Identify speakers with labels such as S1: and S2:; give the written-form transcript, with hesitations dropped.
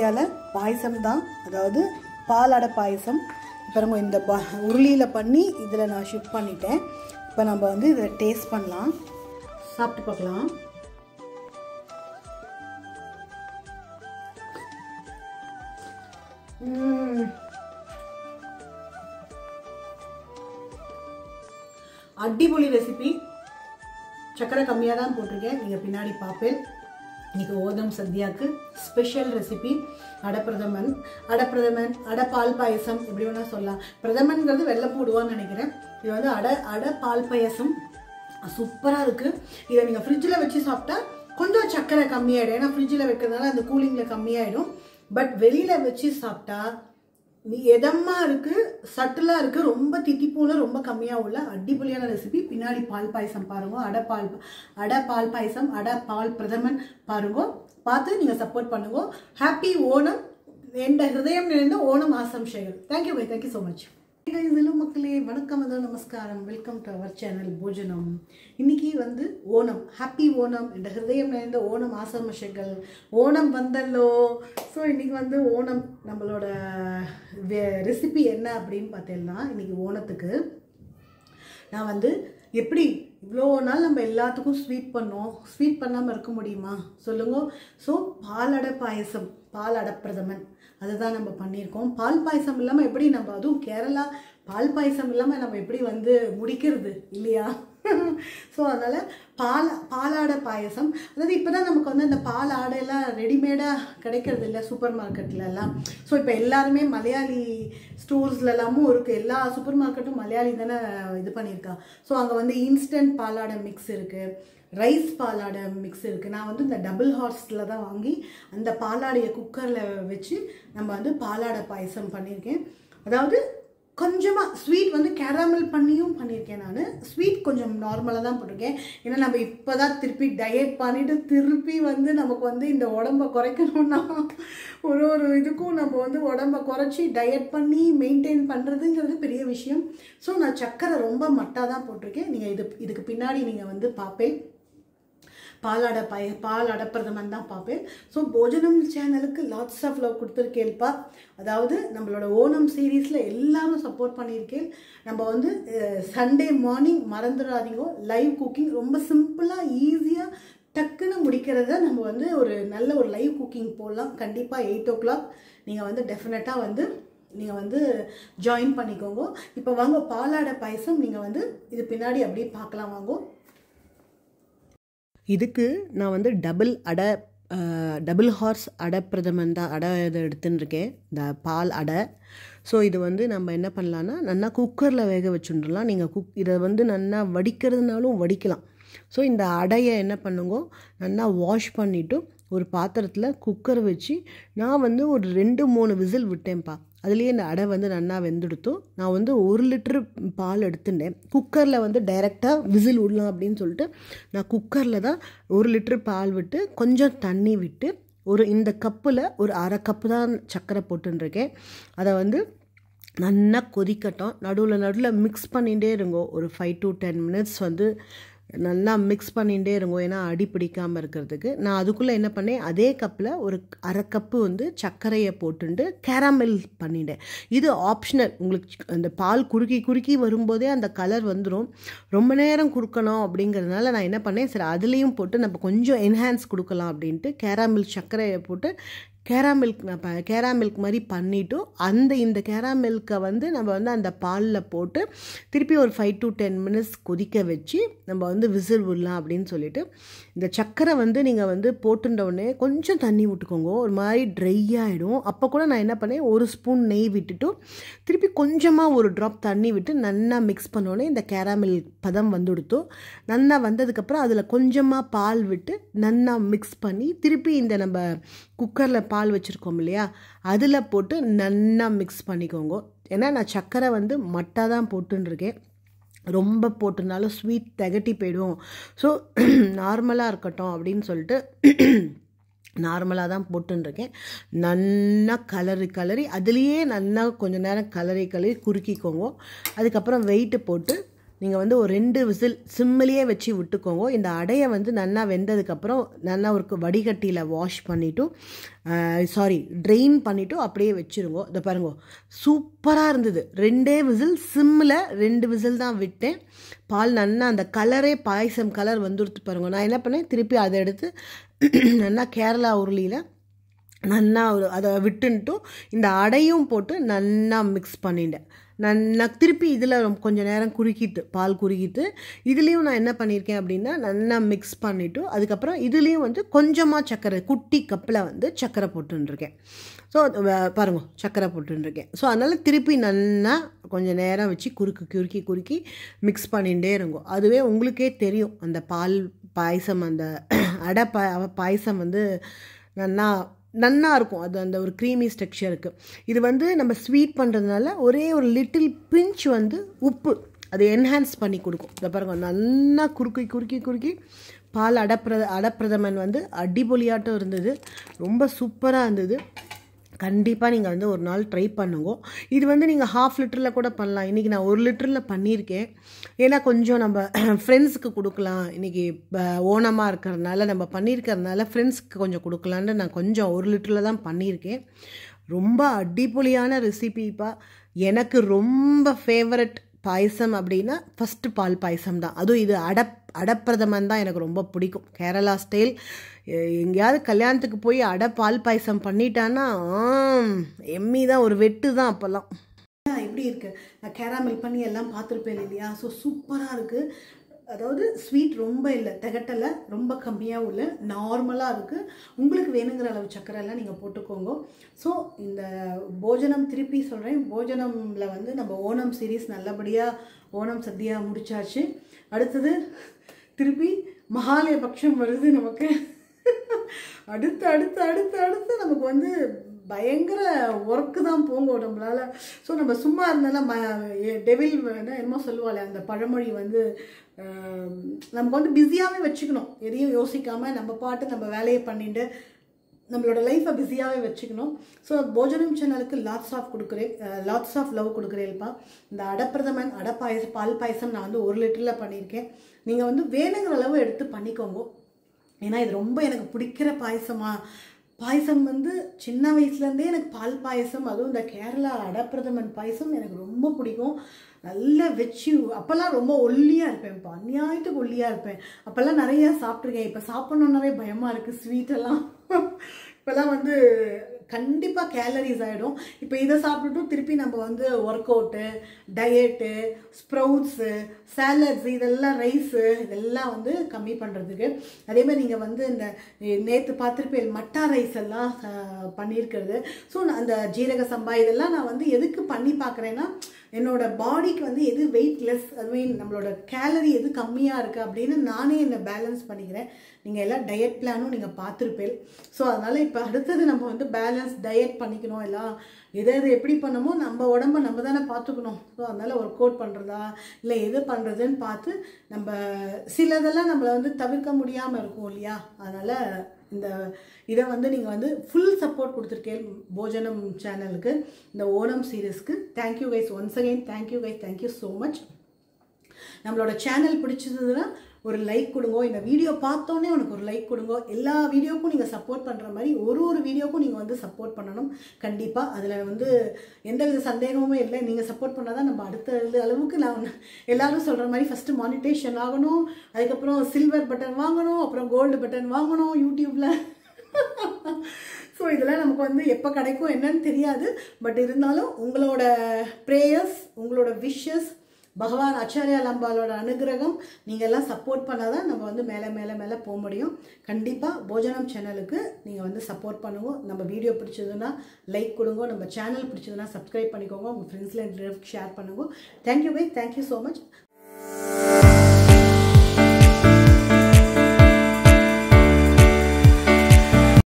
S1: ஐடியாவில் பாயசம் தான், அதாவது பாலாடை பாயசம். பாருங்க, இந்த உருளியில் பண்ணி இதில் நான் ஷிஃப்ட் பண்ணிட்டேன். இப்போ நம்ம வந்து இதை டேஸ்ட் பண்ணலாம், சாப்பிட்டு பார்க்கலாம். அடிபொலி ரெசிபி. சக்கரை கம்மியாக தான் போட்டிருக்கேன், நீங்கள் பின்னாடி பார்ப்பேன். இன்றைக்கி ஓணம் சத்யாவுக்கு ஸ்பெஷல் ரெசிபி அடப்பிரதமன். அடை பால் பாயசம் எப்படி வேணால் சொல்லலாம். பிரதமன்கிறது வெள்ளை போடுவான்னு நினைக்கிறேன். இது வந்து அடை பால் பாயசம் சூப்பராக இருக்குது. இதை நீங்கள் ஃப்ரிட்ஜில் வச்சு சாப்பிட்டா கொஞ்சம் சக்கரை கம்மியாயிடும், ஏன்னா ஃப்ரிட்ஜில் வைக்கிறதுனால அந்த கூலிங்கில் கம்மியாயிடும். பட் வெளியில் வச்சு சாப்பிட்டா எதமாக இருக்குது, சட்டிலாக இருக்குது, ரொம்ப தித்திப்பூல ரொம்ப கம்மியாக உள்ள அடிப்பொலியான ரெசிபி. பின்னாடி பால் பாயசம் பாருங்க, அடை பால் பாயசம், அடை பால் பிரதமன் பாருங்க, பார்த்து நீங்கள் சப்போர்ட் பண்ணுங்க. ஹாப்பி ஓணம். என் ஹிருதயம் நிறைந்த ஓணம் ஆசம்சைகள். Thank you bye, thank you so much. Hello மக்களே, வணக்கம், நமஸ்காரம். வெல்கம் டு அவர் சேனல் போஜனம். இன்னைக்கு வந்து ஓணம், ஹாப்பி ஓணம், என்ற ஹிருதயம் நிறைந்த ஓணம் ஆசம்சைகள். ஓணம் வந்தல்லோ. ஸோ இன்றைக்கி வந்து ஓணம் நம்மளோட ரெசிபி என்ன அப்படின்னு பார்த்தேன்னா, இன்றைக்கி ஓணத்துக்கு நான் வந்து எப்படி இவ்வளோ நாள் நம்ம எல்லாத்துக்கும் ஸ்வீட் பண்ணோம், ஸ்வீட் பண்ணாமல் இருக்க முடியுமா சொல்லுங்க. ஸோ பாலடை பாயசம், பாலடை பிரதமன், அதுதான் நம்ம பண்ணியிருக்கோம். பால் பாயசம் இல்லாமல் எப்படி நம்ம, அதுவும் கேரளா பால் பாயசம் இல்லாமல் நம்ம எப்படி வந்து முடிக்கிறது இல்லையா? ஸோ அதனால் பாலாடை பாயசம், அதாவது இப்போ தான் நமக்கு வந்து அந்த பால் ஆடையெல்லாம் ரெடிமேடாக கிடைக்கிறது இல்லை சூப்பர் மார்க்கெட்லலாம். ஸோ இப்போ எல்லாருமே மலையாளி ஸ்டோர்ஸ்லலாமும் இருக்குது, எல்லா சூப்பர் மார்க்கெட்டும் மலையாளி தானே இது பண்ணியிருக்கா. ஸோ அங்கே வந்து இன்ஸ்டன்ட் பாலாடை மிக்ஸ் இருக்குது, ரைஸ் பாலாடை மிக்ஸ் இருக்குது. நான் வந்து இந்த டபுள் ஹார்ஸில் தான் வாங்கி அந்த பாலாடையை குக்கரில் வச்சு நம்ம வந்து பாலாடை பாயசம் பண்ணியிருக்கேன். அதாவது கொஞ்சமாக ஸ்வீட் வந்து கேரமல் பண்ணியும் பண்ணியிருக்கேன். நான் ஸ்வீட் கொஞ்சம் நார்மலாக தான் போட்டிருக்கேன், ஏன்னா நம்ம இப்போ தான் திருப்பி டயட் பண்ணிவிட்டு திருப்பி வந்து நமக்கு வந்து இந்த உடம்பை குறைக்கணும்னா ஒரு இதுக்கும் நம்ம வந்து உடம்பை குறைச்சி டயட் பண்ணி மெயின்டைன் பண்ணுறதுங்கிறது பெரிய விஷயம். ஸோ நான் சக்கரை ரொம்ப மட்டாக தான் போட்டிருக்கேன். நீங்கள் இதுக்கு பின்னாடி நீங்கள் வந்து பார்ப்பேன், பால் அடப்பிரதமன் தான் பார்ப்பேன். ஸோ போஜனம் சேனலுக்கு லாட்ஸ் ஆஃப் லவ் கொடுத்துருக்கேன்ப்பா. அதாவது நம்மளோட ஓணம் சீரீஸில் எல்லாரும் சப்போர்ட் பண்ணியிருக்கேன். நம்ம வந்து சண்டே மார்னிங் மறந்துடாதீங்க, லைவ் குக்கிங் ரொம்ப சிம்பிளாக ஈஸியாக டக்குன்னு முடிக்கிறத நம்ம வந்து ஒரு நல்ல ஒரு லைவ் குக்கிங் போடலாம். கண்டிப்பாக 8 o'clock நீங்கள் வந்து டெஃபினட்டாக வந்து நீங்கள் வந்து ஜாயின் பண்ணிக்கோங்க. இப்போ வாங்க பாலாடை பாயசம் நீங்கள் வந்து இது பின்னாடி அப்படியே பார்க்கலாம் வாங்க. இதுக்கு நான் வந்து டபுள் ஹார்ஸ் அடை பிரதமன் தான் இதை எடுத்துன்னு இருக்கேன், இந்த பால் அடை. ஸோ இது வந்து நம்ம என்ன பண்ணலான்னா, நல்லா குக்கரில் வேக வச்சுட்டுலாம். நீங்கள் இதை வந்து நல்லா வடிக்கிறதுனாலும் வடிக்கலாம். ஸோ இந்த அடையை என்ன பண்ணுங்க, நல்லா வாஷ் பண்ணிவிட்டு ஒரு பாத்திரத்தில் குக்கர் வச்சு நான் வந்து ஒரு 2-3 விசில் விட்டேன்ப்பா. அதுலேயே இந்த அடை வந்து நல்லா வெந்துடுத்தோம். நான் வந்து 1 லிட்டரு பால் எடுத்துட்டேன். குக்கரில் வந்து டைரெக்டாக விசில் விடலாம் அப்படின்னு சொல்லிட்டு நான் குக்கரில் தான் 1 லிட்டரு பால் விட்டு கொஞ்சம் தண்ணி விட்டு இந்த கப்பில் ஒரு 1/2 கப்பு தான் சர்க்கரை போட்டுருக்கேன். அதை வந்து நல்லா கொதிக்கட்டும், நடுவில் மிக்ஸ் பண்ணிகிட்டே இருங்கோ. ஒரு 5 to 10 minutes வந்து நல்லா மிக்ஸ் பண்ணிகிட்டே இருங்கோ, ஏன்னா அடி பிடிக்காமல் இருக்கிறதுக்கு. நான் அதுக்குள்ளே என்ன பண்ணேன், அதே கப்பில் ஒரு 1/2 கப்பு வந்து சர்க்கரையை போட்டுட்டு கேரமல் பண்ணிட்டேன். இது ஆப்ஷனல், உங்களுக்கு அந்த பால் குறுக்கி வரும்போதே அந்த கலர் வந்துடும். ரொம்ப நேரம் கொடுக்கணும் அப்படிங்கிறதுனால நான் என்ன பண்ணேன், சரி அதுலேயும் போட்டு நம்ம கொஞ்சம் என்ஹான்ஸ் கொடுக்கலாம் அப்படின்ட்டு கேரமல் சர்க்கரையை போட்டு கேராமில்க் மாதிரி பண்ணிவிட்டு இந்த கேராமில்கை வந்து நம்ம வந்து அந்த பாலில் போட்டு திருப்பி ஒரு 5 to 10 minutes கொதிக்க வச்சு நம்ம வந்து விசில் விடலாம் அப்படின்னு சொல்லிட்டு. இந்த சர்க்கரை வந்து நீங்கள் வந்து போட்டுட்டோடனே கொஞ்சம் தண்ணி விட்டுக்கோங்க, ஒரு மாதிரி ட்ரை ஆகிடும். அப்போ கூட நான் என்ன பண்ணேன், 1 ஸ்பூன் நெய் விட்டுட்டு திருப்பி கொஞ்சமாக ஒரு ட்ராப் தண்ணி விட்டு நல்லா மிக்ஸ் பண்ணோடனே இந்த கேராமில் பதம் வந்து கொடுத்தோம். நல்லா வந்ததுக்கப்புறம் அதில் கொஞ்சமாக பால் விட்டு நல்லா மிக்ஸ் பண்ணி திருப்பி இந்த நம்ம குக்கரில் பால் வச்சுருக்கோம் இல்லையா, அதில் போட்டு நல்லா மிக்ஸ் பண்ணிக்கோங்க. ஏன்னா நான் சர்க்கரை வந்து மட்டாக தான் போட்டுருக்கேன், ரொம்ப போட்டுனாலும் ஸ்வீட் திகட்டி போயிடும். ஸோ நார்மலாக இருக்கட்டும் அப்படின்னு சொல்லிட்டு நார்மலாக தான் போட்டுருக்கேன். நல்லா கலரி அதுலேயே நல்லா கொஞ்சம் நேரம் கலரி குறுக்கிக்கோங்க. அதுக்கப்புறம் வெயிட்டு போட்டு நீங்கள் வந்து ஒரு 2 விசில் சிம்மிலேயே வச்சு விட்டுக்கோங்க. இந்த அடையை வந்து நல்லா வெந்ததுக்கப்புறம் நல்லா ஒரு வடிகட்டியில் வாஷ் பண்ணிவிட்டு ட்ரெயின் பண்ணிவிட்டு அப்படியே வச்சுருங்க. இதை பாருங்க, சூப்பராக இருந்தது. 2 விசில் சிம்மில் 2 விசில் தான் விட்டேன். பால் நல்லா அந்த கலரே பாயசம் கலர் வந்துடுத்து பாருங்க. நான் என்ன பண்ணேன், திருப்பி அதை எடுத்து நல்லா கேரளா உருளியில் நல்லா அதை விட்டுன்ட்டு இந்த அடையும் போட்டு நல்லா மிக்ஸ் பண்ணிட்டேன். நல்லா திருப்பி இதில் கொஞ்சம் நேரம் பால் குறுக்கிட்டு இதுலேயும் நான் என்ன பண்ணியிருக்கேன் அப்படின்னா நல்லா மிக்ஸ் பண்ணிவிட்டு அதுக்கப்புறம் இதுலேயும் வந்து கொஞ்சமாக சர்க்கரை குட்டி கப்பில் வந்து சர்க்கரை போட்டுருக்கேன். ஸோ பாருங்க, சர்க்கரை போட்டுருக்கேன். ஸோ அதனால் திருப்பி நல்லா கொஞ்சம் நேரம் வச்சு குறுக்கி மிக்ஸ் பண்ணிகிட்டே இருங்கோ. அதுவே உங்களுக்கே தெரியும் அந்த பால் பாயசம், அந்த அடை பாயசம் வந்து நல்லா இருக்கும். அது அந்த ஒரு க்ரீமி ஸ்ட்ரக்சருக்கு. இது வந்து நம்ம ஸ்வீட் பண்ணுறதுனால ஒரே ஒரு லிட்டில் பிஞ்ச் வந்து உப்பு அதை என்ஹான்ஸ் பண்ணி கொடுக்கும். இதை பாருங்க, நல்லா குறுக்கி பால் அடப்பிரதமன் வந்து அடிபொலியாட்டம் இருந்தது. ரொம்ப சூப்பராக இருந்தது. கண்டிப்பாக நீங்கள் வந்து ஒரு நாள் ட்ரை பண்ணுங்க. இது வந்து நீங்கள் 1/2 லிட்டரில் கூட பண்ணலாம். இன்றைக்கி நான் 1 லிட்டரில் பண்ணியிருக்கேன். ஏன்னா கொஞ்சம் நம்ம ஃப்ரெண்ட்ஸுக்கு கொடுக்கலாம். இன்றைக்கி ஓணமாக இருக்கிறதுனால நம்ம பண்ணியிருக்கிறதுனால ஃப்ரெண்ட்ஸுக்கு கொஞ்சம் கொடுக்கலான்னு நான் கொஞ்சம் 1 லிட்டரில் தான் பண்ணியிருக்கேன். ரொம்ப அடிப்பொலியான ரெசிபிப்பா. எனக்கு ரொம்ப ஃபேவரட் பாயசம் அப்படின்னா ஃபஸ்ட்டு பால் பாயசம் தான். அதுவும் இது அடப்பிரதமன் தான் எனக்கு ரொம்ப பிடிக்கும். கேரளா ஸ்டைல். எங்கேயாவது கல்யாணத்துக்கு போய் பால் பாயசம் பண்ணிட்டான்னா எம்மி தான், ஒரு வெட்டு தான் அப்போல்லாம். எப்படி இருக்குது, நான் கேராமல் பண்ணி எல்லாம் பார்த்துருப்பேன் இல்லையா? ஸோ சூப்பராக இருக்குது. அதாவது ஸ்வீட் ரொம்ப இல்லை, திகட்டலை, ரொம்ப கம்மியாகவும் இல்லை, நார்மலாக இருக்குது. உங்களுக்கு வேணுங்கிற அளவு சர்க்கரைலாம் நீங்கள் போட்டுக்கோங்க. ஸோ இந்த போஜனம் திருப்பி சொல்கிறேன், போஜனமில் வந்து நம்ம ஓணம் சீரீஸ் நல்லபடியாக ஓணம் சத்யா முடிச்சாச்சு. அடுத்தது திருப்பி மகாலய பட்சம் வருது நமக்கு. அடுத்து அடுத்து அடுத்து அடுத்து நமக்கு வந்து பயங்கர ஒர்க்கு தான் போங்க நம்மளால். ஸோ நம்ம சும்மா இருந்தாலும் டெவில் என்னமோ சொல்லுவாள் அந்த பழமொழி வந்து நமக்கு வந்து பிஸியாகவே வச்சுக்கணும். எதையும் யோசிக்காமல் நம்ம பாட்டு நம்ம வேலையை பண்ணிட்டு நம்மளோட லைஃப்பை பிஸியாகவே வச்சுக்கணும். ஸோ போஜனம் சேனலுக்கு லாட்ஸ் ஆஃப் லவ் கொடுக்குறேன்ப்பா. இந்த அடப்பிரதமன் பால் பாயசம் நான் வந்து 1 லிட்டரில் பண்ணியிருக்கேன். நீங்கள் வந்து வேணுங்கிற அளவு எடுத்து பண்ணிக்கோங்க. ஏன்னா இது ரொம்ப எனக்கு பிடிக்கிற பாயசம் வந்து சின்ன வயசுலேருந்தே எனக்கு பால் பாயசம், அதுவும் இந்த கேரளா அடப்பிரதமன் பாயசம் எனக்கு ரொம்ப பிடிக்கும். நல்லா வச்சு அப்போல்லாம் ரொம்ப ஒல்லியாக இருப்பேன்ப்பா, அநியாயத்துக்கு ஒல்லியாக இருப்பேன். அப்போல்லாம் நிறையா சாப்பிட்ருக்கேன். இப்போ சாப்பிட்ணுன்னாவே பயமாக இருக்குது ஸ்வீட்டெல்லாம். இப்போல்லாம் வந்து கண்டிப்பாக கேலரிஸ் ஆகிடும். இப்போ இதை சாப்பிட்டுட்டும் திருப்பி நம்ம வந்து work out, diet, sprouts, salads, இதெல்லாம் ரைஸு, இதெல்லாம் வந்து கம்மி பண்ணுறதுக்கு. அதேமாதிரி நீங்கள் வந்து இந்த நேற்று பார்த்துருப்பேன் மட்டா ரைஸ் எல்லாம் பண்ணியிருக்கிறது. ஸோ அந்த ஜீரக சம்பா இதெல்லாம் நான் வந்து எதுக்கு பண்ணி பார்க்குறேன்னா என்னோட பாடிக்கு வந்து எது வெயிட்லெஸ், அதுவே நம்மளோட கேலரி எது கம்மியாக இருக்குது அப்படின்னு நானே என்னை பேலன்ஸ் பண்ணிக்கிறேன். நீங்கள் எல்லாம் டயட் பிளானும் நீங்கள் பார்த்துருப்பேன். ஸோ அதனால் இப்போ அடுத்தது நம்ம வந்து பேலன்ஸ் டயட் பண்ணிக்கணும். எல்லாம் எது எப்படி பண்ணமோ நம்ம உடம்ப நம்ம தானே பார்த்துக்கணும். ஸோ அதனால் ஒர்க் அவுட் பண்ணுறதா இல்லை எது பண்ணுறதுன்னு பார்த்து நம்ம சிலதெல்லாம் நம்மளை வந்து தவிர்க்க முடியாமல் இருக்கும் இல்லையா? அதனால் இதை வந்து நீங்கள் வந்து ஃபுல் சப்போர்ட் கொடுத்துருக்கேன் போஜனம் சேனலுக்கு, இந்த ஓணம் சீரீஸ்க்கு. Thank you guys, once again thank you guys, thank you so much. நம்மளோட சேனல் பிடிச்சதுன்னா ஒரு லைக் கொடுங்க. இந்த வீடியோ பார்த்தோன்னே உனக்கு ஒரு லைக் கொடுங்க. எல்லா வீடியோக்கும் நீங்கள் சப்போர்ட் பண்ணுற மாதிரி ஒரு வீடியோக்கும் நீங்கள் வந்து சப்போர்ட் பண்ணணும் கண்டிப்பாக. அதில் வந்து எந்தவித சந்தேகமுமே இல்லை. நீங்கள் சப்போர்ட் பண்ணால் தான் நம்ம அடுத்த அளவுக்கு நான் எல்லாரும் சொல்கிற மாதிரி ஃபஸ்ட்டு மானிட்டேஷன் ஆகணும், அதுக்கப்புறம் சில்வர் பட்டன் வாங்கணும், அப்புறம் கோல்டு பட்டன் வாங்கணும் யூடியூப்பில். ஸோ இதெல்லாம் நமக்கு வந்து எப்போ கிடைக்கும் என்னன்னு தெரியாது. பட் இருந்தாலும் உங்களோட ப்ரேயர்ஸ், உங்களோட விஷஸ், பகவான் ஆச்சாரியா லம்பாலோட அனுகிரகம் நீங்கள் எல்லாம் சப்போர்ட் பண்ணால் தான் நம்ம வந்து மேலே மேலே மேலே போக முடியும். கண்டிப்பாக போஜனம் சேனலுக்கு நீங்கள் வந்து சப்போர்ட் பண்ணுங்க. நம்ம வீடியோ பிடிச்சதுன்னா லைக் கொடுங்க, நம்ம சேனல் பிடிச்சதுன்னா சப்ஸ்கிரைப் பண்ணிக்கோங்க, உங்கள் ஃப்ரெண்ட்ஸில் ஷேர் பண்ணுங்க. Thank you bye, thank you so much.